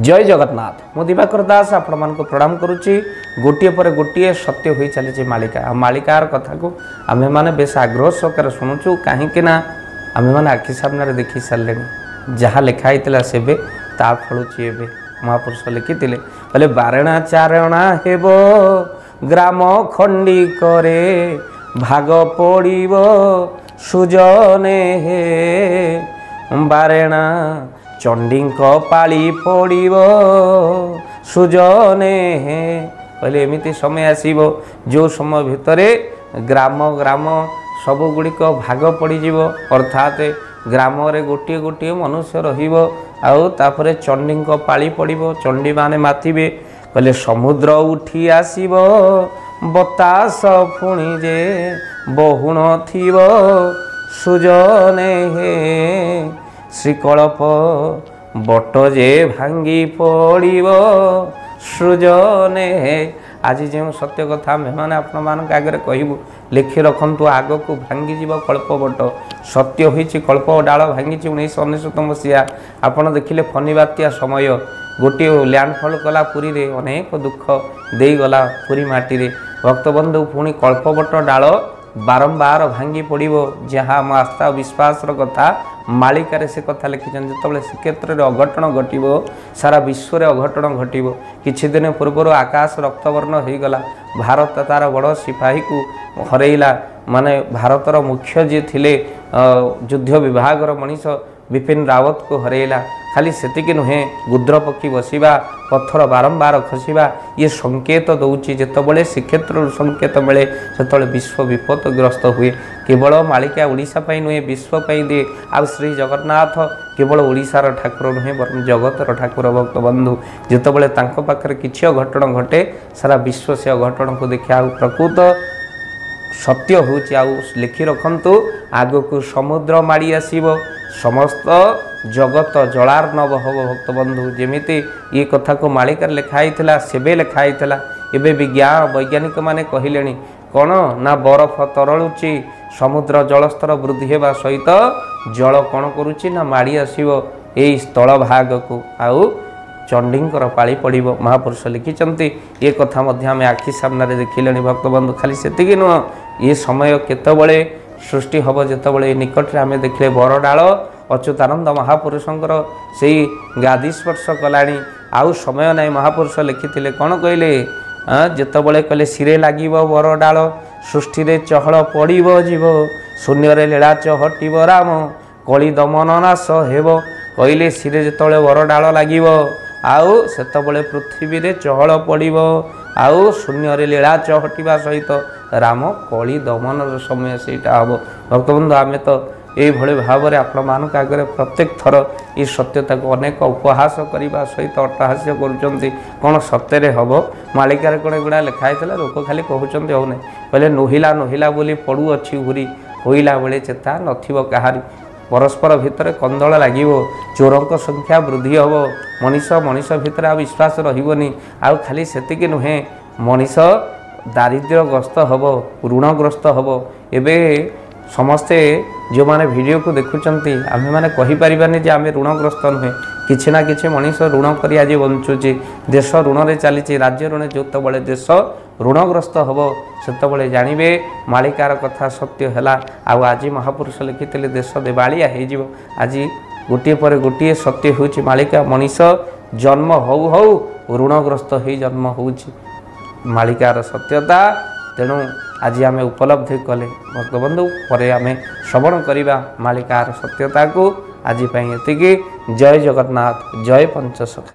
जय जगन्नाथ मु दिवाकर दास आपण मान प्रणाम करुच्ची गोटे पर गोटे सत्य हो चली मालिका मालिकार कथा को आमे माने बेस आग्रह सहकार शुणुचु कहीं आमे माने आखि सामने देखी सारे जहाँ लिखाई सेबे ता फलुची एबे महापुरुष लिखिथिले बोले बारणा चारणा हेब ग्राम खंडी करे भाग पड़िब सुजने हे बारणा चंडी पाली पड़िब सुजने हे कहले एमती समय आसीबो जो समय भितरे ग्राम ग्राम सबुगुड़िक भाग पड़ीजिव अर्थात ग्राम रे गोटे गोटे मनुष्य रहिबो आउ तापरे चंडी पाली पड़िबो चंडी माने माथिबे कहले समुद्र उठी आसीबो बतास पुणी जे बहुण थिब सुजने हे श्रीकल्प बट जे भांगी पड़िब सृजने हे आज जो सत्य कथा मेहमान आपण मान आगे कहबू लिखि रखु आग को भांगी जीव कल्प बट सत्य होती कल्प डाल भांगी 1999 मसीहा आपड़ देखिले फनी बात्या समय गोटे लैंडफॉल कला पुरी रे अनेक दुख देगला पुरी माटी रे भक्तबंधु पुणी कल्प बट डाल बारंबार भांगी पड़ो जहाँ आम आस्था विश्वास कथा मालिकार से कथा लिखिछन जो श्रीक्षेत्र में अघटन घटव सारा विश्व में अघटन घटव किछि दिन पूर्व आकाश रक्तवर्ण हो गला भारत तार बड़ सिपाही को हरैला माने भारतर मुख्य जी थिले युद्ध विभाग मनीष विपिन रावत को हरैला खाली सेतिकी नुहे गुद्र पक्षी बसवा पत्थर बारंबार खसवा ये संकेत दौची जितेबाला श्रीक्षेत्र संकेत मिले से विश्व विपदग्रस्त हुए केवल मालिका ओडिशा नुहे विश्वपाई दिए आ श्री जगन्नाथ केवल ओडिशार ठाकुर नुहे बरं जगतर ठाकुर भक्त बंधु जितेबाला पाखे किसी अघटन घटे सारा विश्व से अघटन को देखा प्रकृत सत्य हूँ लिखि रखु आग को समुद्र माड़ी आसब समस्त जगत जलार्णव हम भक्त बंधु जमीती ये कथा को मालिकार लिखाई सेबे लिखाई एबे विज्ञान वैज्ञानिक माने कहले कौन ना बरफ तरलुची समुद्र जलस्तर वृद्धि होगा सहित जल कौन करुच्ची ना माड़ी आसब यही स्थल भाग को आउ चंडींकर पाली पड़ो महापुरुष लिखिंट ये कथा आम आखि सामने देखिले भक्त बंधु खाली से नुह ये समय केतबले सृष्टि हम जितेबाला निकट में आम देखिले बरडाल अच्युतानंद महापुरुषंकर से गादी स्पर्श कलानी आउ समय ना महापुरुष लिखिते कौन कहले जितेबाला कहले सिरे लगे बरडाल सृष्टि रे चहल पड़ब जीव शून्य लीला चहटब राम कली दमन नाश हेब कहले सिरे जिते बरडाल लगे आउ सेतबले पृथ्वी रे चहल पड़ब आउ शून्य लीला चहटिबा सहित राम कली दमन समय सेटा हम भक्तबंधु आमे तो ये भाव में आपण मान आगे प्रत्येक थर ये सत्यता को अनेक उपहास करने सहित अट्टहास्य कौन सत्य हम मालिकार कौन एगुड़ा लिखाई लोक खाली कहते हो कहले नुहिला नुहिला बोली पड़ू अच्छी हुरी होइला बेले चेता नथिबो कहारी परस्पर भितर कंदल लगे चोरों संख्या वृद्धि हम मनीष मनीष भितर आ विश्वास रही आउ खाली सेतिकी नुहे मनीष दारिद्र्यग्रस्त हम ऋणग्रस्त हम एबे समस्ते जो माने वीडियो को देखुंट आम मैंने कहीपरानी जे आम ऋणग्रस्त नुहे किसी ना कि मनीष ऋण कर आज बंचुचे देश ऋण रे चली राज्य ऋण जो बड़े देश ऋणग्रस्त हम से जानवे मालिकार कथा सत्य है आज महापुरुष लिखिते देश देवालिया हो आज गोटे पर गोटे सत्य हूँ मालिका मनीष जन्म हौ हौ ऋणग्रस्त हो जन्म हो मालिकार सत्यता तेणु आज आम उपलब्धि कले भक्तबंधु पर आम श्रवण करवा मालिकार सत्यता को आज एतिकी जय जगन्नाथ जय पंचसखा।